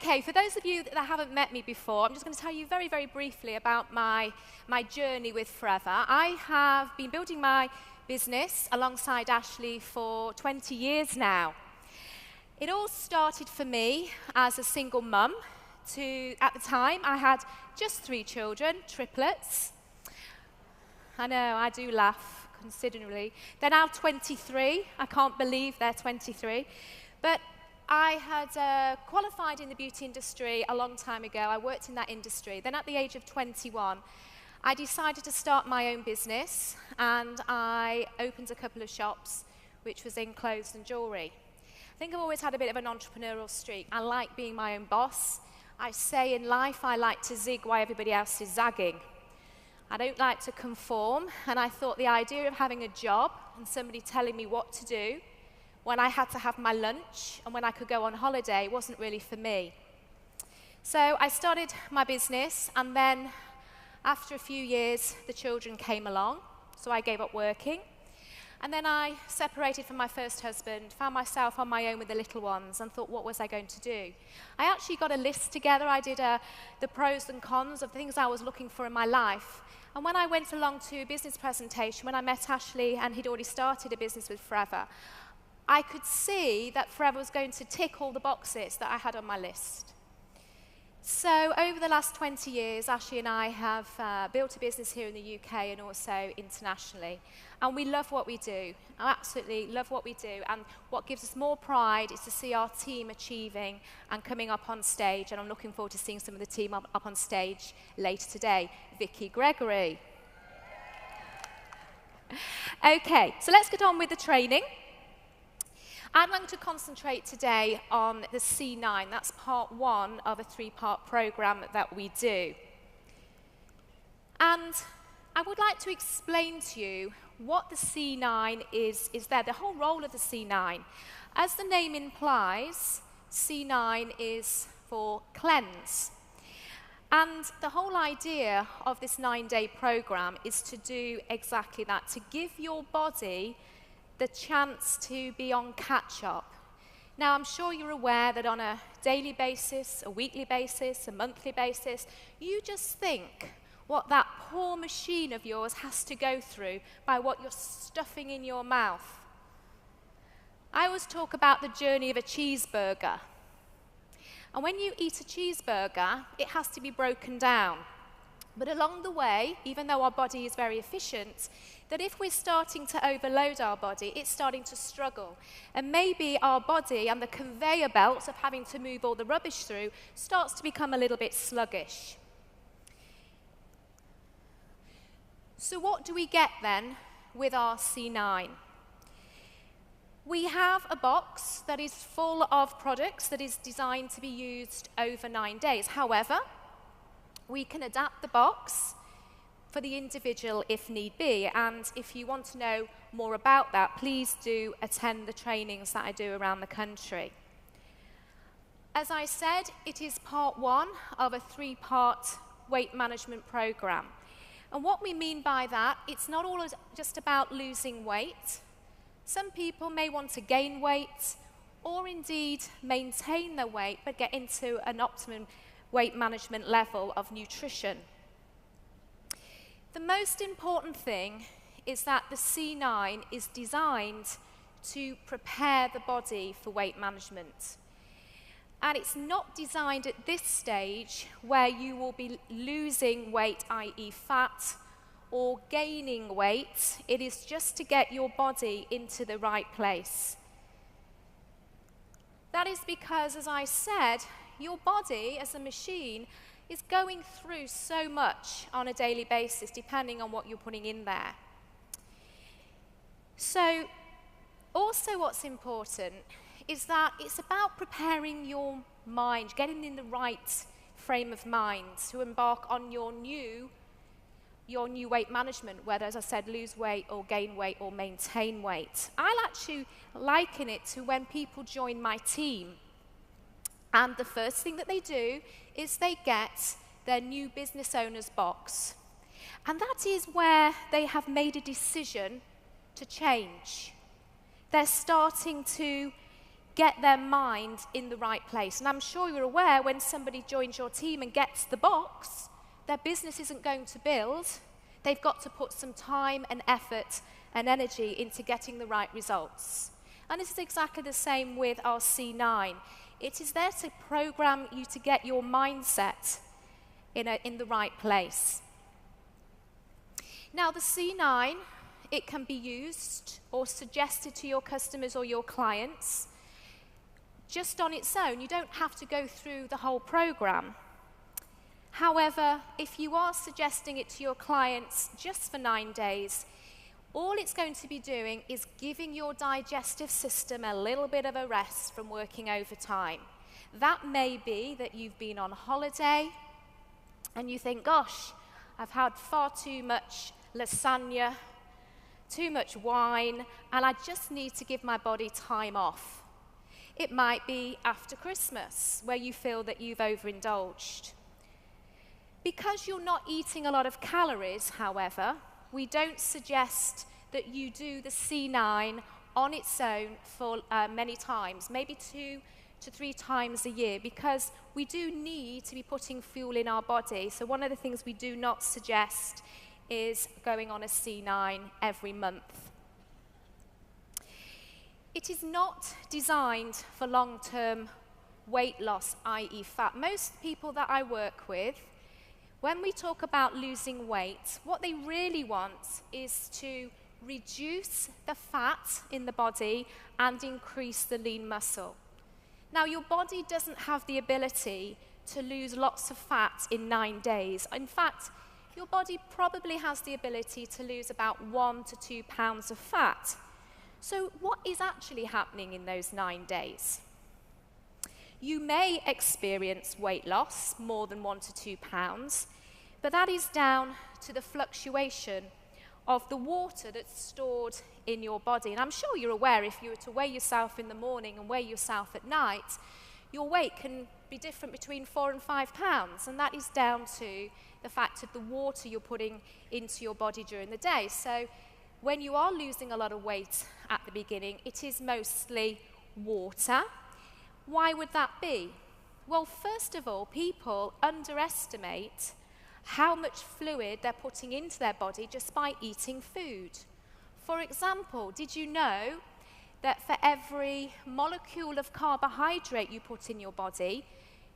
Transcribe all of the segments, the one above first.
Okay, for those of you that haven't met me before, I'm just going to tell you very, very briefly about my journey with Forever. I have been building my business alongside Ashley for 20 years now. It all started for me as a single mum. At the time, I had just 3 children, triplets. I know, I do laugh considerably. They're now 23. I can't believe they're 23. But I had qualified in the beauty industry a long time ago. I worked in that industry. Then at the age of 21, I decided to start my own business, and I opened a couple of shops, which was in clothes and jewellery. I think I've always had a bit of an entrepreneurial streak. I like being my own boss. I say in life I like to zig while everybody else is zagging. I don't like to conform, and I thought the idea of having a job and somebody telling me what to do when I had to have my lunch and when I could go on holiday wasn't really for me. So I started my business, and then after a few years, the children came along, so I gave up working. And then I separated from my first husband, found myself on my own with the little ones, and thought, what was I going to do? I actually got a list together. I did the pros and cons of things I was looking for in my life. And when I went along to a business presentation, when I met Ashley, and he'd already started a business with Forever, I could see that Forever was going to tick all the boxes that I had on my list. So over the last 20 years, Ashley and I have built a business here in the UK and also internationally. And we love what we do. I absolutely love what we do. And what gives us more pride is to see our team achieving and coming up on stage. And I'm looking forward to seeing some of the team up on stage later today. Vicky Gregory. Okay, so let's get on with the training. I'm going to concentrate today on the C9. That's part 1 of a 3-part program that we do. And I would like to explain to you what the C9 is there, the whole role of the C9. As the name implies, C9 is for cleanse. And the whole idea of this 9-day program is to do exactly that, to give your body the chance to be on catch-up. Now, I'm sure you're aware that on a daily basis, a weekly basis, a monthly basis, you just think what that poor machine of yours has to go through by what you're stuffing in your mouth. I always talk about the journey of a cheeseburger. And when you eat a cheeseburger, it has to be broken down. But along the way, even though our body is very efficient, that if we're starting to overload our body, it's starting to struggle. And maybe our body and the conveyor belt of having to move all the rubbish through starts to become a little bit sluggish. So what do we get then with our C9? We have a box that is full of products that is designed to be used over 9 days. However, we can adapt the box for the individual if need be. And if you want to know more about that, please do attend the trainings that I do around the country. As I said, it is part 1 of a 3-part weight management program. And what we mean by that, it's not all just about losing weight. Some people may want to gain weight or indeed maintain their weight but get into an optimum weight management level of nutrition. The most important thing is that the C9 is designed to prepare the body for weight management. And it's not designed at this stage where you will be losing weight, i.e. fat, or gaining weight. It is just to get your body into the right place. That is because, as I said, your body as a machine is going through so much on a daily basis, depending on what you're putting in there. So, also what's important is that it's about preparing your mind, getting in the right frame of mind to embark on your new weight management, whether, as I said, lose weight or gain weight or maintain weight. I'll actually liken it to when people join my team. And the first thing that they do is they get their new business owner's box. And that is where they have made a decision to change. They're starting to get their mind in the right place. And I'm sure you're aware when somebody joins your team and gets the box, their business isn't going to build. They've got to put some time and effort and energy into getting the right results. And this is exactly the same with our C9. It is there to program you to get your mindset in the right place. Now, the C9, it can be used or suggested to your customers or your clients just on its own. You don't have to go through the whole program. However, if you are suggesting it to your clients just for 9 days, all it's going to be doing is giving your digestive system a little bit of a rest from working overtime. That may be that you've been on holiday and you think, gosh, I've had far too much lasagna, too much wine, and I just need to give my body time off. It might be after Christmas where you feel that you've overindulged. Because you're not eating a lot of calories, however, we don't suggest that you do the C9 on its own for many times, maybe 2 to 3 times a year, because we do need to be putting fuel in our body. So one of the things we do not suggest is going on a C9 every month. It is not designed for long-term weight loss, i.e. fat. Most people that I work with, when we talk about losing weight, what they really want is to reduce the fat in the body and increase the lean muscle. Now, your body doesn't have the ability to lose lots of fat in 9 days. In fact, your body probably has the ability to lose about 1 to 2 pounds of fat. So what is actually happening in those 9 days? You may experience weight loss, more than 1 to 2 pounds, but that is down to the fluctuation of the water that's stored in your body. And I'm sure you're aware, if you were to weigh yourself in the morning and weigh yourself at night, your weight can be different between 4 and 5 pounds, and that is down to the fact of the water you're putting into your body during the day. So when you are losing a lot of weight at the beginning, it is mostly water. Why would that be? Well, first of all, people underestimate how much fluid they're putting into their body just by eating food. For example, did you know that for every molecule of carbohydrate you put in your body,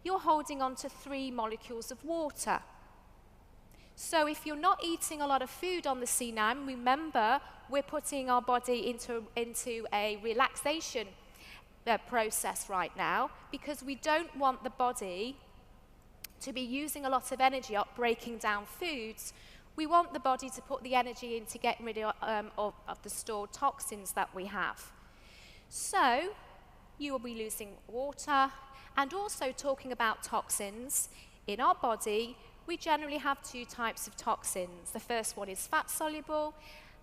you're holding on to 3 molecules of water? So if you're not eating a lot of food on the C9, remember, we're putting our body into a relaxation process right now, because we don't want the body to be using a lot of energy up breaking down foods. We want the body to put the energy into getting rid of the stored toxins that we have. So you will be losing water. And also, talking about toxins, in our body we generally have 2 types of toxins. The first one is fat soluble,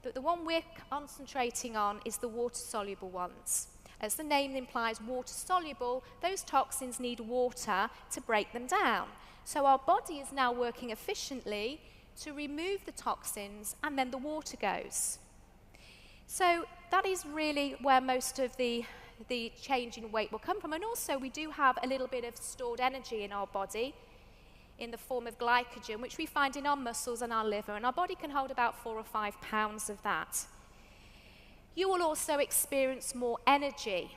but the one we're concentrating on is the water soluble ones. As the name implies, water soluble, those toxins need water to break them down. So our body is now working efficiently to remove the toxins, and then the water goes. So that is really where most of the change in weight will come from. And also, we do have a little bit of stored energy in our body in the form of glycogen, which we find in our muscles and our liver, and our body can hold about 4 or 5 pounds of that. You will also experience more energy.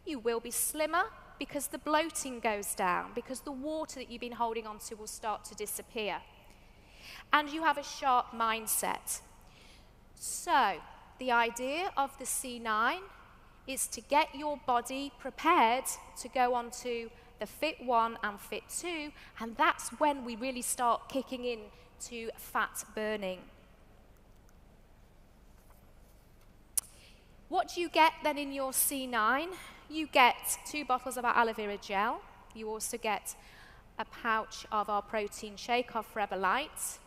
You will be slimmer because the bloating goes down, because the water that you've been holding on to will start to disappear. And you have a sharp mindset. So, the idea of the C9 is to get your body prepared to go on to the Fit 1 and Fit 2, and that's when we really start kicking in to fat burning. What do you get then in your C9? You get 2 bottles of our aloe vera gel. You also get a pouch of our protein shake of Forever Light.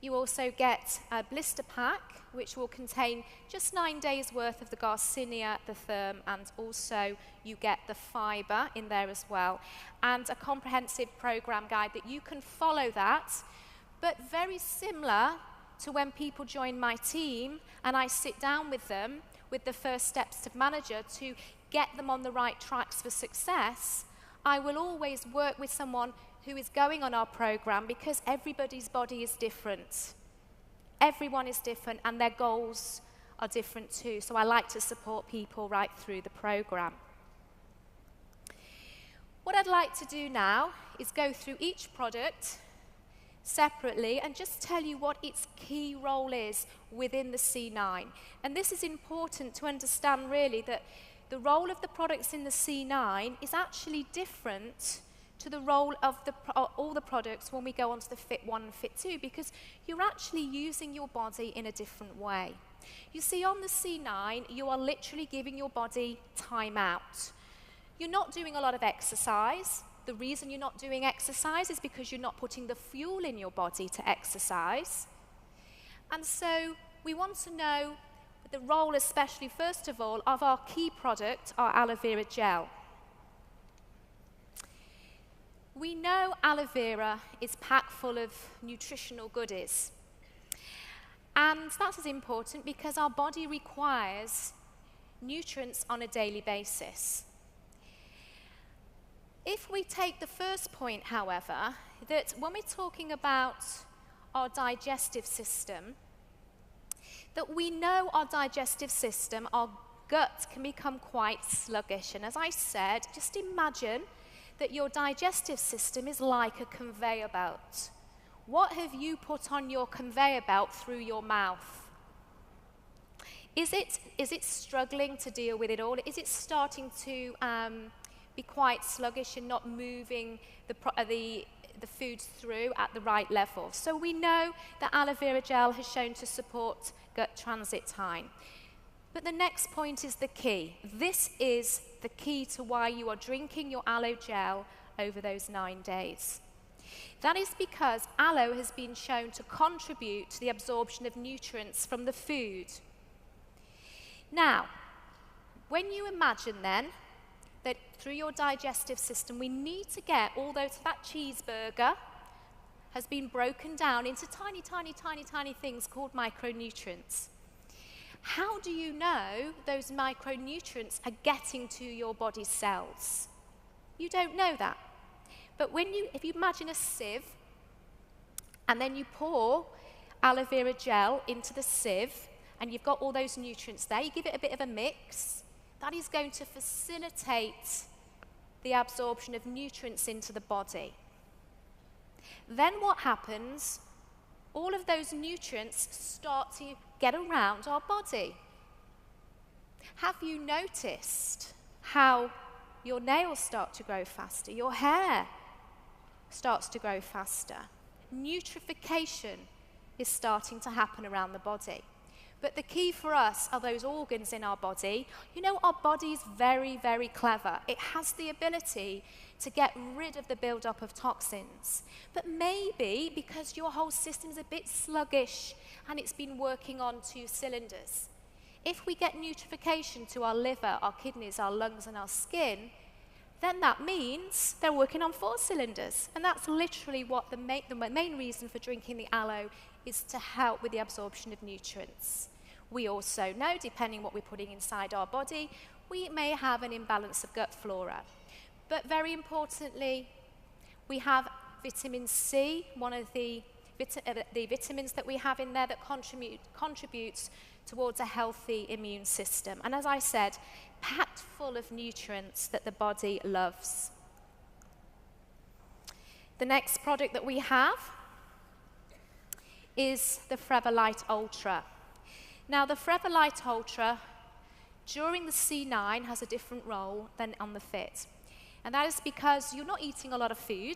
You also get a blister pack, which will contain just 9 days worth of the Garcinia, the Therm, and also you get the fibre in there as well, and a comprehensive program guide that you can follow that, but very similar to when people join my team and I sit down with them, with the First Steps to Manager to get them on the right tracks for success, I will always work with someone who is going on our program, because everybody's body is different. Everyone is different, and their goals are different too. So I like to support people right through the program. What I'd like to do now is go through each product separately and just tell you what its key role is within the C9. And this is important to understand really, that the role of the products in the C9 is actually different to the role of all the products when we go on to the Fit 1 and Fit 2, because you're actually using your body in a different way. You see, on the C9, you are literally giving your body time out. You're not doing a lot of exercise. The reason you're not doing exercise is because you're not putting the fuel in your body to exercise. And so we want to know the role, especially first of all, of our key product, our aloe vera gel. We know aloe vera is packed full of nutritional goodies. And that is important because our body requires nutrients on a daily basis. If we take the first point, however, that when we're talking about our digestive system, that we know our digestive system, our gut can become quite sluggish. And as I said, just imagine that your digestive system is like a conveyor belt. What have you put on your conveyor belt through your mouth? Is it struggling to deal with it all? Is it starting to be quite sluggish and not moving the foods through at the right level? So we know that aloe vera gel has shown to support gut transit time. But the next point is the key. This is the key to why you are drinking your aloe gel over those 9 days. That is because aloe has been shown to contribute to the absorption of nutrients from the food. Now, when you imagine then that through your digestive system, we need to get, although that cheeseburger has been broken down into tiny, tiny, tiny, tiny things called micronutrients. How do you know those micronutrients are getting to your body's cells? You don't know that. But if you imagine a sieve, and then you pour aloe vera gel into the sieve, and you've got all those nutrients there, you give it a bit of a mix, that is going to facilitate the absorption of nutrients into the body. Then what happens? All of those nutrients start to get around our body. Have you noticed how your nails start to grow faster, your hair starts to grow faster? Nutrification is starting to happen around the body. But the key for us are those organs in our body. You know, our body is very, very clever. It has the ability to get rid of the buildup of toxins. But maybe because your whole system is a bit sluggish and it's been working on 2 cylinders, if we get nutrification to our liver, our kidneys, our lungs, and our skin, then that means they're working on 4 cylinders. And that's literally what the main reason for drinking the aloe is, to help with the absorption of nutrients. We also know, depending on what we're putting inside our body, we may have an imbalance of gut flora. But very importantly, we have vitamin C, one of the vitamins that we have in there that contributes towards a healthy immune system. And as I said, packed full of nutrients that the body loves. The next product that we have is the Forever Light Ultra. Now, the Forever Light Ultra, during the C9, has a different role than on the Fit. And that is because you're not eating a lot of food,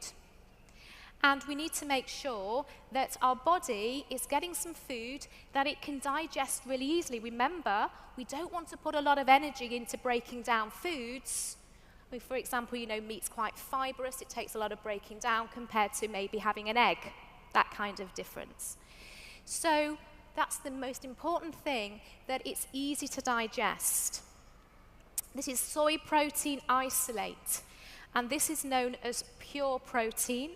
and we need to make sure that our body is getting some food that it can digest really easily. Remember, we don't want to put a lot of energy into breaking down foods. I mean, for example, you know, meat's quite fibrous. It takes a lot of breaking down compared to maybe having an egg, that kind of difference. So that's the most important thing, that it's easy to digest. This is soy protein isolate, and this is known as pure protein.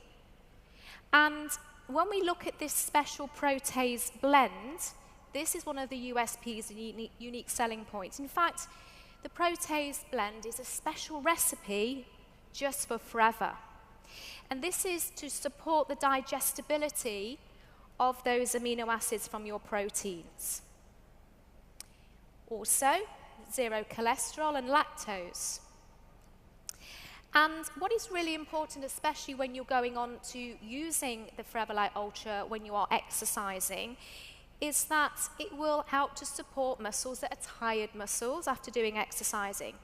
And when we look at this special protease blend, This is one of the USPs and unique selling points. In fact, the Protease blend is a special recipe just for Forever. And this is to support the digestibility of those amino acids from your proteins. Also, 0 cholesterol and lactose. And what is really important, especially when you're going on to using the Forever Light Ultra when you are exercising, is that it will help to support muscles that are tired muscles after doing exercising.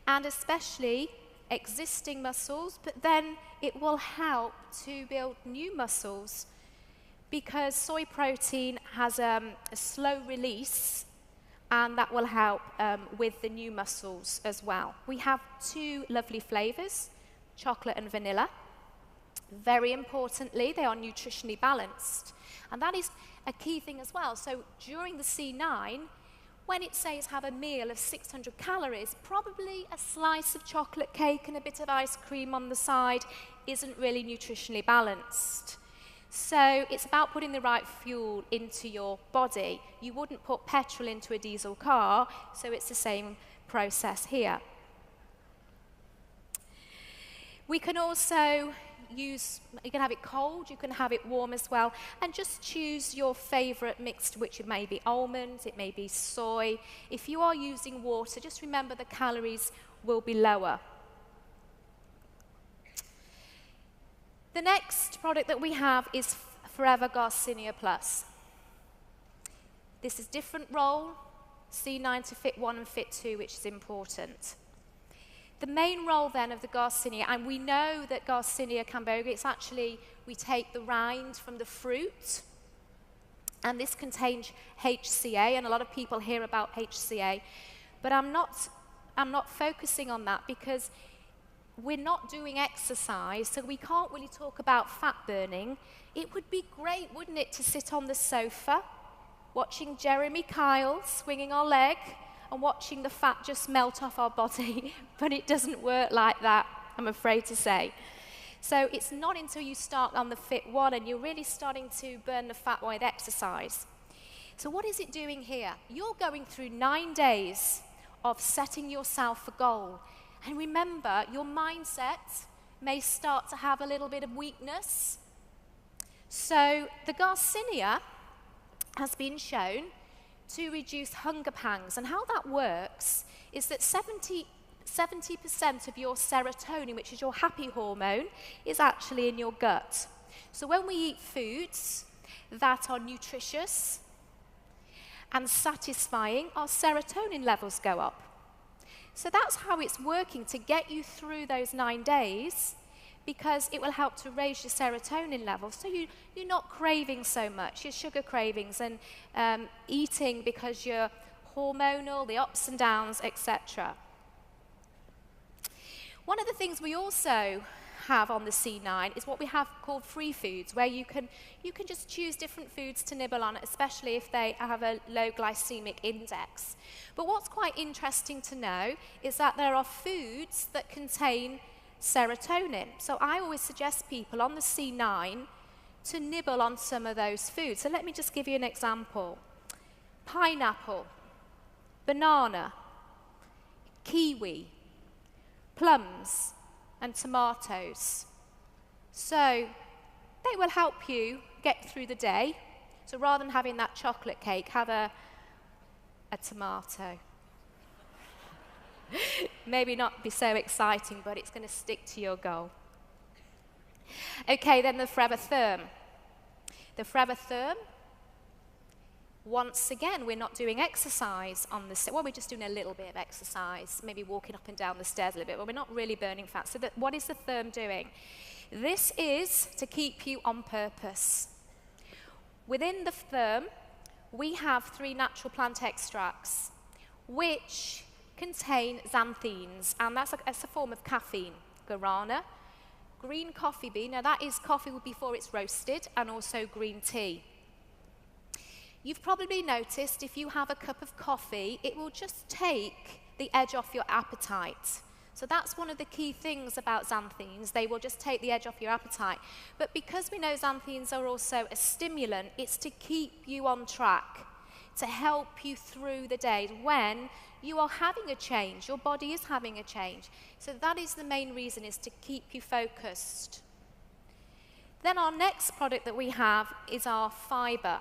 And especially existing muscles, but then it will help to build new muscles because soy protein has a slow release, and that will help with the new muscles as well. We have 2 lovely flavors, chocolate and vanilla. Very importantly, they are nutritionally balanced. And that is a key thing as well. So during the C9, when it says have a meal of 600 calories, probably a slice of chocolate cake and a bit of ice cream on the side isn't really nutritionally balanced. So it's about putting the right fuel into your body. You wouldn't put petrol into a diesel car, so it's the same process here. We can also you can have it cold, you can have it warm as well, and just choose your favorite mixed, which it may be almonds, it may be soy. If you are using water, just remember the calories will be lower. The next product that we have is Forever Garcinia Plus. This is different role, C9 to Fit 1 and Fit 2, which is important. The main role then of the Garcinia, and we know that Garcinia cambogia, it's actually, we take the rind from the fruit, and this contains HCA, and a lot of people hear about HCA, but I'm not focusing on that because we're not doing exercise, so we can't really talk about fat burning. It would be great, wouldn't it, to sit on the sofa, watching Jeremy Kyle swinging our leg, and watching the fat just melt off our body, but it doesn't work like that, I'm afraid to say. So it's not until you start on the Fit 1 and you're really starting to burn the fat with exercise. So what is it doing here? You're going through 9 days of setting yourself a goal. And remember, your mindset may start to have a little bit of weakness. So the Garcinia has been shown to reduce hunger pangs. And how that works is that 70% of your serotonin, which is your happy hormone, is actually in your gut. So when we eat foods that are nutritious and satisfying, our serotonin levels go up. So that's how it's working to get you through those 9 days, because it will help to raise your serotonin levels, so you're not craving so much, your sugar cravings, and eating because you're hormonal, the ups and downs, etc. One of the things we also have on the C9 is what we have called free foods, where you can just choose different foods to nibble on, especially if they have a low glycemic index. But what's quite interesting to know is that there are foods that contain serotonin. So I always suggest people on the C9 to nibble on some of those foods. So let me just give you an example. Pineapple, banana, kiwi, plums, and tomatoes. So they will help you get through the day. So rather than having that chocolate cake, have a tomato. Maybe not be so exciting, but it's going to stick to your goal. Okay, then the Forever Therm. The Forever Therm, once again, we're not doing exercise on the, well, we're just doing a little bit of exercise, maybe walking up and down the stairs a little bit, but we're not really burning fat. So what is the Therm doing? This is to keep you on purpose. Within the Therm, we have 3 natural plant extracts, which contain xanthines, and that's a form of caffeine. Guarana, green coffee bean, now that is coffee before it's roasted, and also green tea. You've probably noticed if you have a cup of coffee, it will just take the edge off your appetite. So that's one of the key things about xanthines. They will just take the edge off your appetite. But because we know xanthines are also a stimulant, it's to keep you on track. to help you through the day when you are having a change, your body is having a change. So that is the main reason, is to keep you focused. Then our next product that we have is our fibre.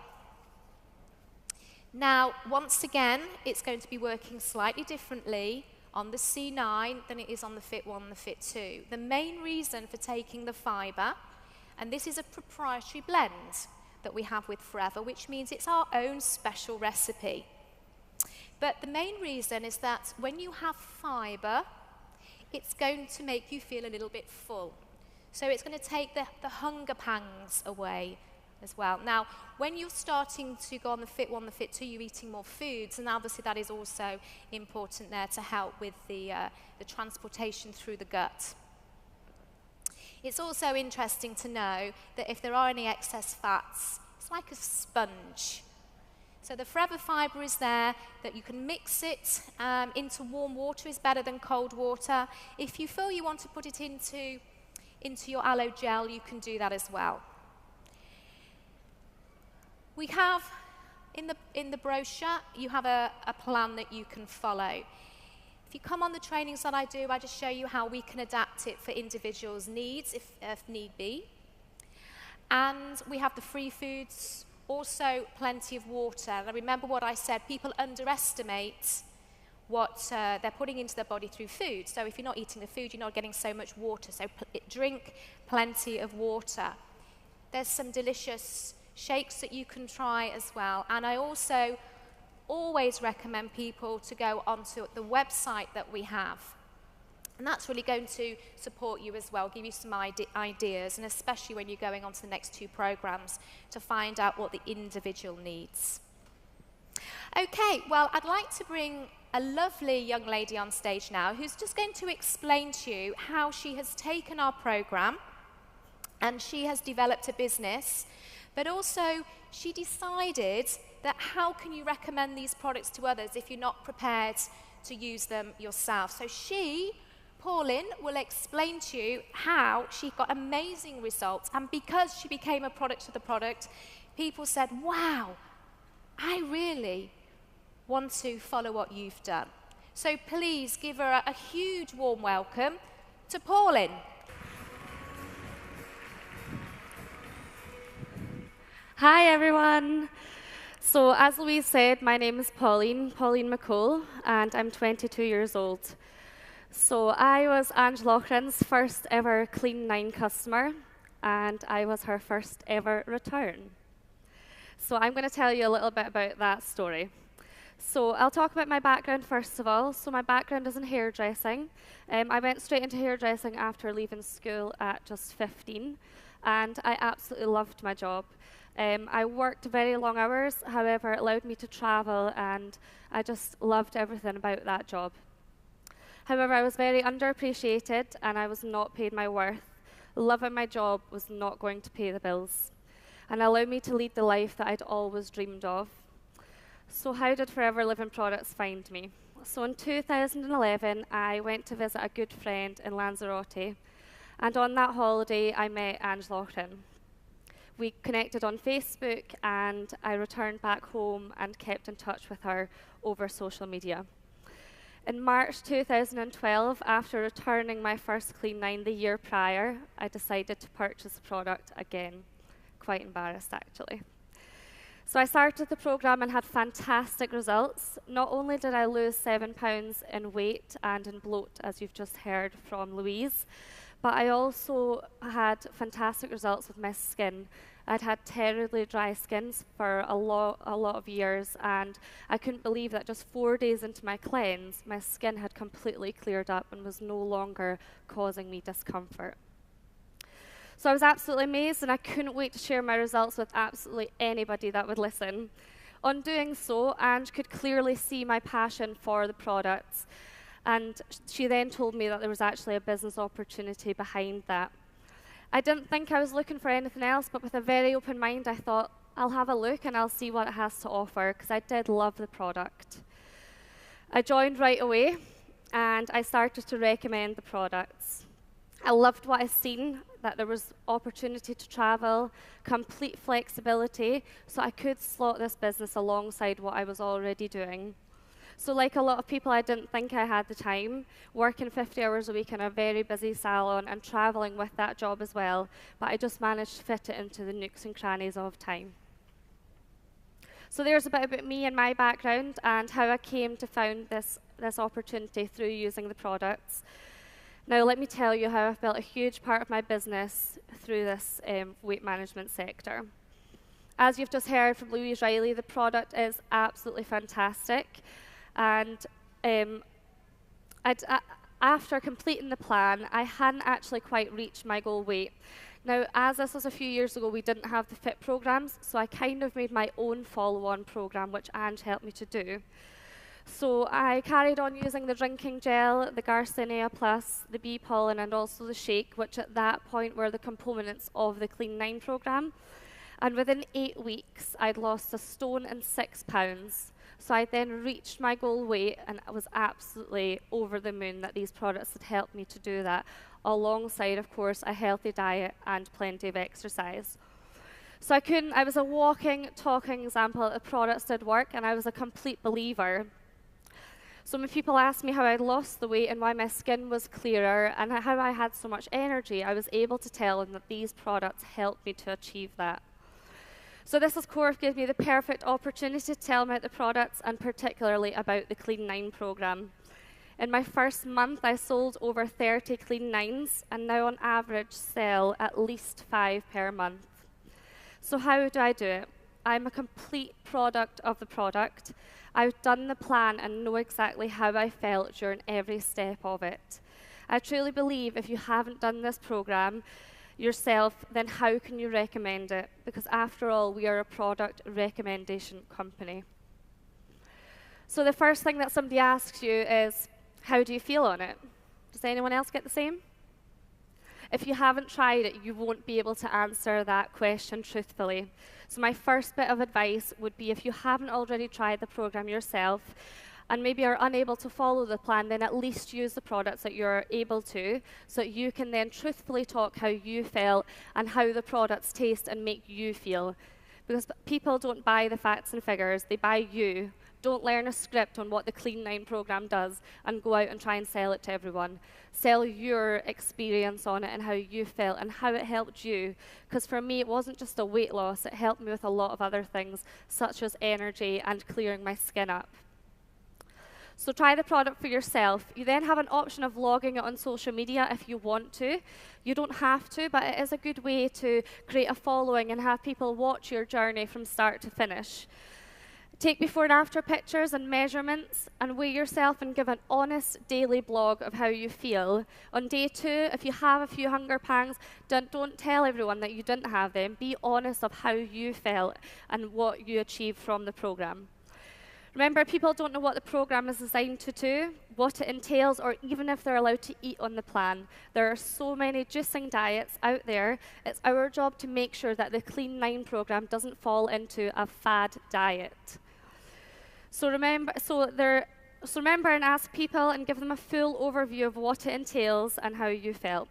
Now, once again, it's going to be working slightly differently on the C9 than it is on the Fit 1 and the Fit 2. The main reason for taking the fibre, and this is a proprietary blend that we have with Forever, which means it's our own special recipe. But the main reason is that when you have fibre, it's going to make you feel a little bit full. So it's going to take the hunger pangs away as well. Now, when you're starting to go on the Fit 1, the Fit 2, you're eating more foods, and obviously that is also important there to help with the transportation through the gut. It's also interesting to know that if there are any excess fats, it's like a sponge. So the Forever Fibre is there, that you can mix it into warm water is better than cold water. If you feel you want to put it into your aloe gel, you can do that as well. We have, in the brochure, you have a plan that you can follow. If you come on the trainings that I do, I just show you how we can adapt it for individuals' needs, if need be. And we have the free foods, also plenty of water. And remember what I said, people underestimate what they're putting into their body through food. So if you're not eating the food, you're not getting so much water. So drink plenty of water. There's some delicious shakes that you can try as well. And I also always recommend people to go onto the website that we have. And that's really going to support you as well, give you some ideas, and especially when you're going on to the next 2 programs to find out what the individual needs. Okay, well, I'd like to bring a lovely young lady on stage now who's just going to explain to you how she has taken our program and she has developed a business, but also she decided that how can you recommend these products to others if you're not prepared to use them yourself. So she, Pauline, will explain to you how she got amazing results, and because she became a product of the product, people said, wow, I really want to follow what you've done. So please give her a huge warm welcome to Pauline. Hi everyone. So as Louise said, my name is Pauline McCall, and I'm 22 years old. So I was Ange Loughran's first ever Clean 9 customer, and I was her first ever return. So I'm going to tell you a little bit about that story. So I'll talk about my background first of all. So my background is in hairdressing. I went straight into hairdressing after leaving school at just 15, and I absolutely loved my job. I worked very long hours, however, it allowed me to travel, and I just loved everything about that job. However, I was very underappreciated, and I was not paid my worth. Loving my job was not going to pay the bills, and allowed me to lead the life that I'd always dreamed of. So how did Forever Living Products find me? So in 2011, I went to visit a good friend in Lanzarote, and on that holiday, I met Ange Loughran. We connected on Facebook, and I returned back home and kept in touch with her over social media. In March 2012, after returning my first Clean 9 the year prior, I decided to purchase the product again. Quite embarrassed, actually. So I started the program and had fantastic results. Not only did I lose 7 pounds in weight and in bloat, as you've just heard from Louise, but I also had fantastic results with my skin. I'd had terribly dry skins for a lot of years, and I couldn't believe that just 4 days into my cleanse, my skin had completely cleared up and was no longer causing me discomfort. So I was absolutely amazed, and I couldn't wait to share my results with absolutely anybody that would listen. On doing so, Ange could clearly see my passion for the products, and she then told me that there was actually a business opportunity behind that. I didn't think I was looking for anything else, but with a very open mind, I thought, I'll have a look and I'll see what it has to offer, because I did love the product. I joined right away, and I started to recommend the products. I loved what I'd seen, that there was opportunity to travel, complete flexibility, so I could slot this business alongside what I was already doing. So like a lot of people, I didn't think I had the time, working 50 hours a week in a very busy salon and traveling with that job as well, but I just managed to fit it into the nooks and crannies of time. So there's a bit about me and my background and how I came to found this opportunity through using the products. Now let me tell you how I built a huge part of my business through this weight management sector. As you've just heard from Louise Riley, the product is absolutely fantastic. And after completing the plan, I hadn't actually quite reached my goal weight. Now, as this was a few years ago, we didn't have the FIT programs, so I kind of made my own follow-on program, which Ange helped me to do. So I carried on using the drinking gel, the Garcinia Plus, the bee pollen, and also the shake, which at that point were the components of the Clean 9 program. And within 8 weeks, I'd lost 1 stone and 6 pounds. So I then reached my goal weight, and I was absolutely over the moon that these products had helped me to do that, alongside, of course, a healthy diet and plenty of exercise. So I was a walking, talking example that the products did work, and I was a complete believer. So when people asked me how I'd lost the weight and why my skin was clearer and how I had so much energy, I was able to tell them that these products helped me to achieve that. So this, of course, gave me the perfect opportunity to tell them about the products and particularly about the Clean 9 program. In my first month, I sold over 30 Clean 9s and now on average sell at least 5 per month. So how do I do it? I'm a complete product of the product. I've done the plan and know exactly how I felt during every step of it. I truly believe if you haven't done this program yourself, then how can you recommend it? Because after all, we are a product recommendation company. So the first thing that somebody asks you is, how do you feel on it? Does anyone else get the same? If you haven't tried it, you won't be able to answer that question truthfully. So my first bit of advice would be, if you haven't already tried the program yourself, and maybe are unable to follow the plan, then at least use the products that you're able to, so that you can then truthfully talk how you felt and how the products taste and make you feel. Because people don't buy the facts and figures, they buy you. Don't learn a script on what the Clean 9 program does and go out and try and sell it to everyone. Sell your experience on it and how you felt and how it helped you. Because for me, it wasn't just a weight loss, it helped me with a lot of other things, such as energy and clearing my skin up. So try the product for yourself. You then have an option of logging it on social media if you want to. You don't have to, but it is a good way to create a following and have people watch your journey from start to finish. Take before and after pictures and measurements and weigh yourself and give an honest daily blog of how you feel. On day 2, if you have a few hunger pangs, don't tell everyone that you didn't have them. Be honest of how you felt and what you achieved from the program. Remember, people don't know what the program is designed to do, what it entails, or even if they're allowed to eat on the plan. There are so many juicing diets out there. It's our job to make sure that the Clean 9 program doesn't fall into a fad diet. So remember and ask people and give them a full overview of what it entails and how you felt.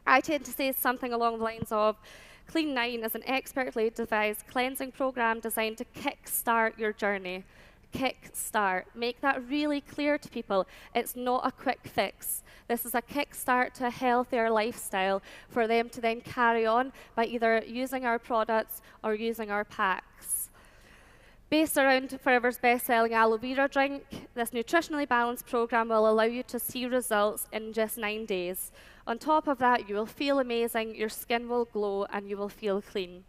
I tend to say something along the lines of, Clean 9 is an expertly devised cleansing program designed to kickstart your journey. Kickstart. Make that really clear to people. It's not a quick fix. This is a kickstart to a healthier lifestyle for them to then carry on by either using our products or using our packs. Based around Forever's best-selling aloe vera drink, this nutritionally balanced program will allow you to see results in just 9 days. On top of that, you will feel amazing, your skin will glow, and you will feel clean.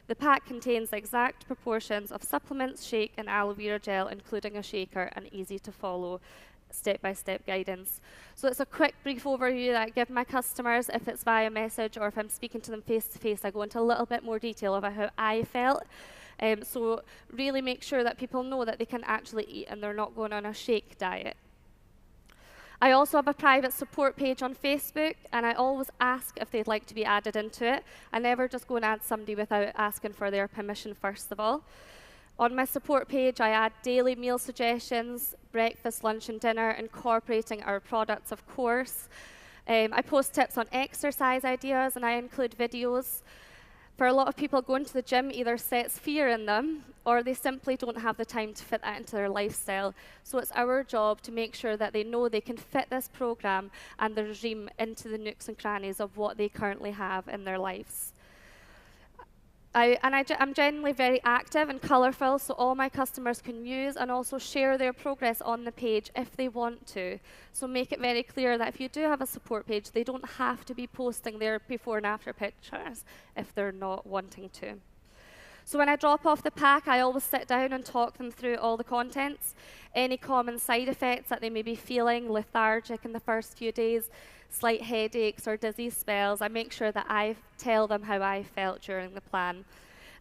The pack contains the exact proportions of supplements, shake, and aloe vera gel, including a shaker and easy-to-follow step-by-step guidance. So it's a quick, brief overview that I give my customers. If it's via message or if I'm speaking to them face-to-face, I go into a little bit more detail about how I felt. So really make sure that people know that they can actually eat and they're not going on a shake diet. I also have a private support page on Facebook, and I always ask if they'd like to be added into it. I never just go and add somebody without asking for their permission, first of all. On my support page, I add daily meal suggestions, breakfast, lunch, and dinner, incorporating our products, of course. I post tips on exercise ideas, and I include videos. For a lot of people, going to the gym either sets fear in them, or they simply don't have the time to fit that into their lifestyle. So it's our job to make sure that they know they can fit this program and the regime into the nooks and crannies of what they currently have in their lives. I'm generally very active and colourful, so all my customers can use and also share their progress on the page if they want to. So make it very clear that if you do have a support page, they don't have to be posting their before and after pictures if they're not wanting to. So when I drop off the pack, I always sit down and talk them through all the contents, any common side effects that they may be feeling, lethargic in the first few days, slight headaches or dizzy spells. I make sure that I tell them how I felt during the plan.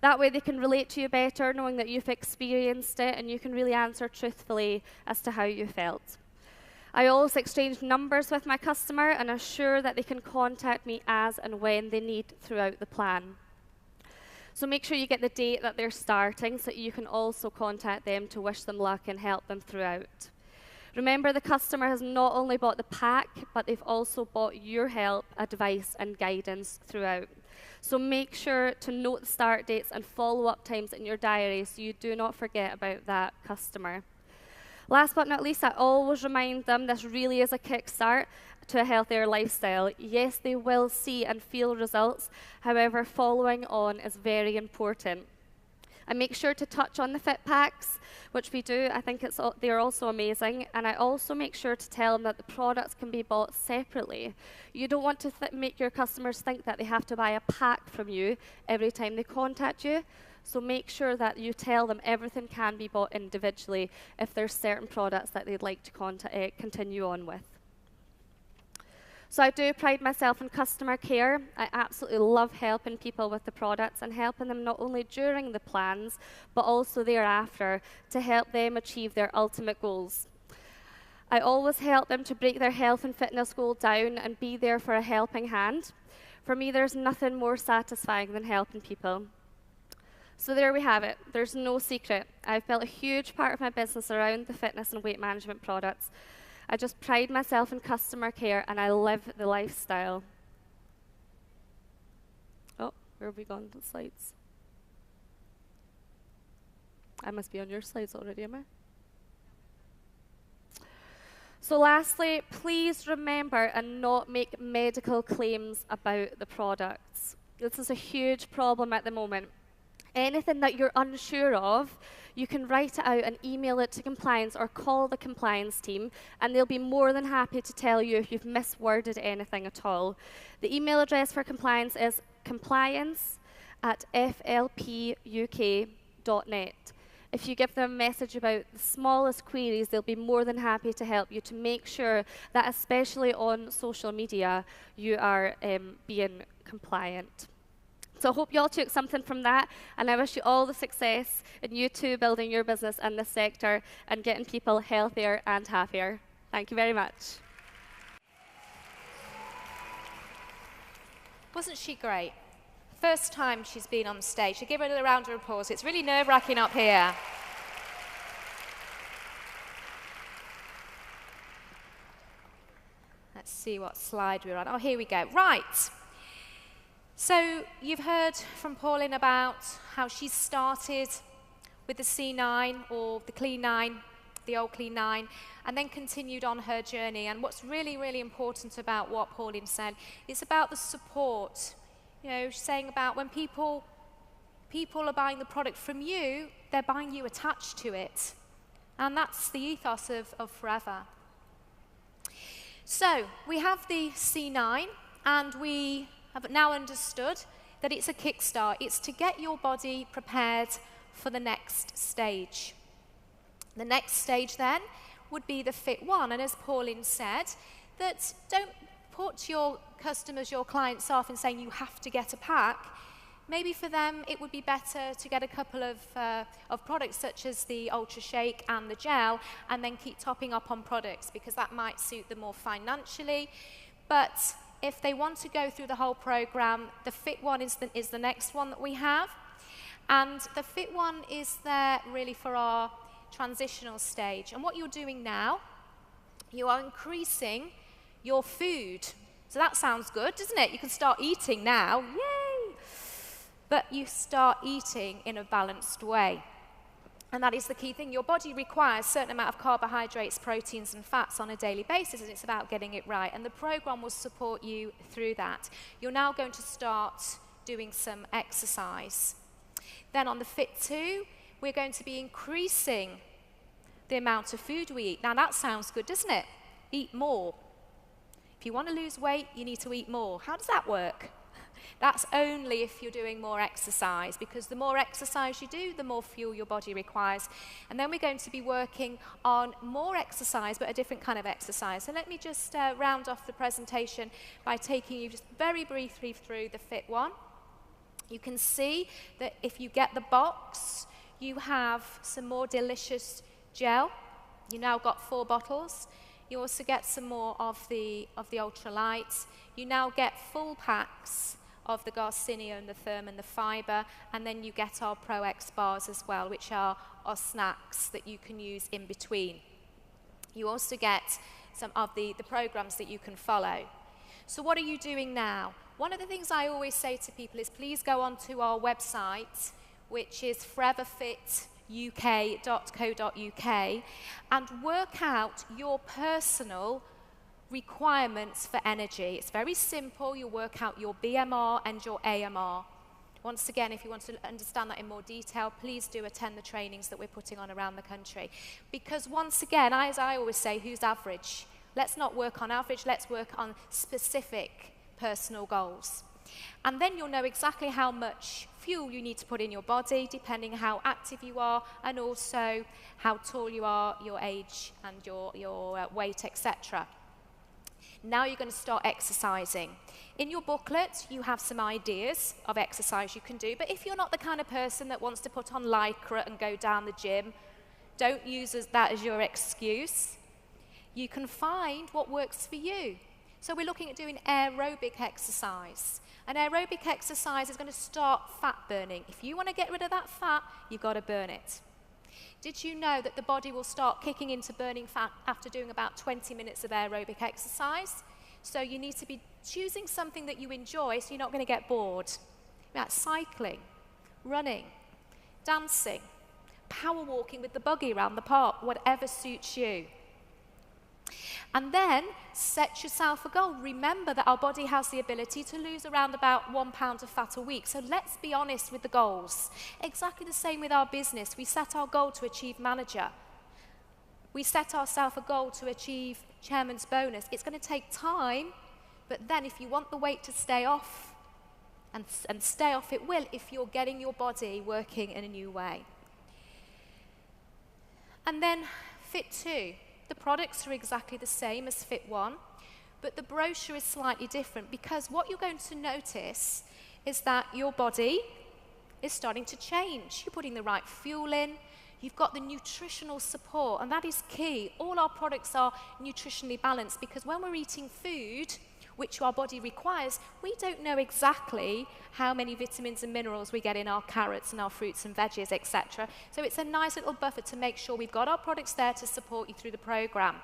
That way they can relate to you better, knowing that you've experienced it, and you can really answer truthfully as to how you felt. I always exchange numbers with my customer and assure that they can contact me as and when they need throughout the plan. So make sure you get the date that they're starting so that you can also contact them to wish them luck and help them throughout. Remember, the customer has not only bought the pack, but they've also bought your help, advice, and guidance throughout. So make sure to note the start dates and follow-up times in your diary so you do not forget about that customer. Last but not least, I always remind them this really is a kickstart to a healthier lifestyle. Yes, they will see and feel results. However, following on is very important. I make sure to touch on the fit packs, which we do. I think they're also amazing. And I also make sure to tell them that the products can be bought separately. You don't want to make your customers think that they have to buy a pack from you every time they contact you. So make sure that you tell them everything can be bought individually if there's certain products that they'd like to continue on with. So I do pride myself in customer care. I absolutely love helping people with the products and helping them not only during the plans, but also thereafter to help them achieve their ultimate goals. I always help them to break their health and fitness goal down and be there for a helping hand. For me, there's nothing more satisfying than helping people. So there we have it. There's no secret. I've built a huge part of my business around the fitness and weight management products. I just pride myself in customer care, and I live the lifestyle. Oh, where have we gone to the slides? I must be on your slides already, am I? So lastly, please remember and not make medical claims about the products. This is a huge problem at the moment. Anything that you're unsure of, you can write it out and email it to compliance or call the compliance team, and they'll be more than happy to tell you if you've misworded anything at all. The email address for compliance is compliance@flpuk.net. If you give them a message about the smallest queries, they'll be more than happy to help you to make sure that, especially on social media, you are being compliant. So I hope you all took something from that, and I wish you all the success in you too building your business in this sector and getting people healthier and happier. Thank you very much. Wasn't she great? First time she's been on stage. So give her a round of applause. It's really nerve-wracking up here. Let's see what slide we're on. Oh, here we go. Right. So you've heard from Pauline about how she started with the C9 or the Clean 9, the old Clean 9, and then continued on her journey. And what's really, really important about what Pauline said is about the support. You know, she's saying about when people are buying the product from you, they're buying you attached to it. And that's the ethos of Forever. So we have the C9, and we have now understood that it's a kickstart. It's to get your body prepared for the next stage. The next stage then would be the Fit 1. And as Pauline said, that don't put your customers, your clients off and saying you have to get a pack. Maybe for them it would be better to get a couple of products such as the Ultra Shake and the gel, and then keep topping up on products because that might suit them more financially. But if they want to go through the whole program, the Fit 1 is the next one that we have. And the Fit 1 is there really for our transitional stage. And what you're doing now, you are increasing your food. So that sounds good, doesn't it? You can start eating now, yay! But you start eating in a balanced way. And that is the key thing. Your body requires a certain amount of carbohydrates, proteins, and fats on a daily basis, and it's about getting it right. And the program will support you through that. You're now going to start doing some exercise. Then on the Fit 2, we're going to be increasing the amount of food we eat. Now that sounds good, doesn't it? Eat more. If you want to lose weight, you need to eat more. How does that work? That's only if you're doing more exercise, because the more exercise you do, the more fuel your body requires. And then we're going to be working on more exercise, but a different kind of exercise. So let me just round off the presentation by taking you just very briefly through the Fit 1. You can see that if you get the box, you have some more delicious gel. You now got 4 bottles. You also get some more of the ultralight. You now get full packs of the Garcinia and the Therm and the fibre, and then you get our Pro X bars as well, which are our snacks that you can use in between. You also get some of the programs that you can follow. So what are you doing now? One of the things I always say to people is please go onto our website, which is foreverfituk.co.uk, and work out your personal requirements for energy. It's very simple. You'll work out your BMR and your AMR. Once again, if you want to understand that in more detail, please do attend the trainings that we're putting on around the country. Because once again, as I always say, who's average? Let's not work on average, let's work on specific personal goals. And then you'll know exactly how much fuel you need to put in your body, depending how active you are, and also how tall you are, your age, and your weight, etc. Now you're going to start exercising. In your booklet, you have some ideas of exercise you can do, but if you're not the kind of person that wants to put on Lycra and go down the gym, don't use that as your excuse. You can find what works for you. So we're looking at doing aerobic exercise. And aerobic exercise is going to start fat burning. If you want to get rid of that fat, you've got to burn it. Did you know that the body will start kicking into burning fat after doing about 20 minutes of aerobic exercise? So you need to be choosing something that you enjoy so you're not going to get bored. That's cycling, running, dancing, power walking with the buggy around the park, whatever suits you. And then set yourself a goal. Remember that our body has the ability to lose around about 1 pound of fat a week. So let's be honest with the goals. Exactly the same with our business. We set our goal to achieve manager. We set ourselves a goal to achieve chairman's bonus. It's going to take time, but then if you want the weight to stay off, and stay off it will if you're getting your body working in a new way. And then Fit 2. The products are exactly the same as Fit 1, but the brochure is slightly different because what you're going to notice is that your body is starting to change. You're putting the right fuel in, you've got the nutritional support, and that is key. All our products are nutritionally balanced because when we're eating food, which our body requires, we don't know exactly how many vitamins and minerals we get in our carrots and our fruits and veggies, etc. So it's a nice little buffer to make sure we've got our products there to support you through the program.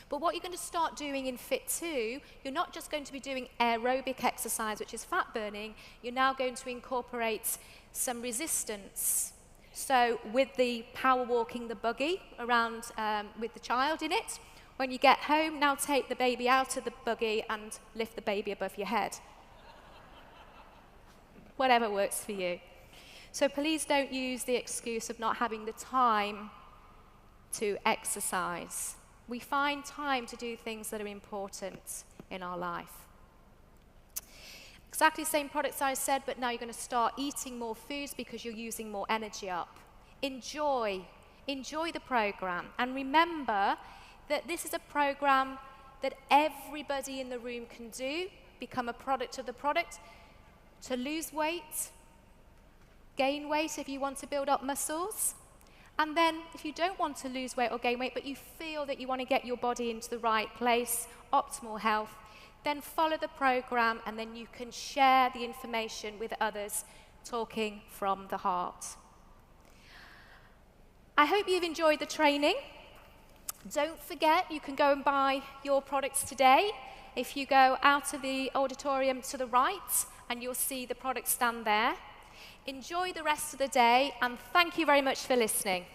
But what you're going to start doing in Fit 2, you're not just going to be doing aerobic exercise, which is fat burning, you're now going to incorporate some resistance. So with the power walking the buggy around with the child in it, when you get home, now take the baby out of the buggy and lift the baby above your head. Whatever works for you. So please don't use the excuse of not having the time to exercise. We find time to do things that are important in our life. Exactly the same products I said, but now you're going to start eating more foods because you're using more energy up. Enjoy the program, and remember that this is a program that everybody in the room can do, become a product of the product, to lose weight, gain weight if you want to build up muscles, and then if you don't want to lose weight or gain weight, but you feel that you want to get your body into the right place, optimal health, then follow the program and then you can share the information with others, talking from the heart. I hope you've enjoyed the training. Don't forget, you can go and buy your products today. if you go out of the auditorium to the right, and you'll see the product stand there. Enjoy the rest of the day, and thank you very much for listening.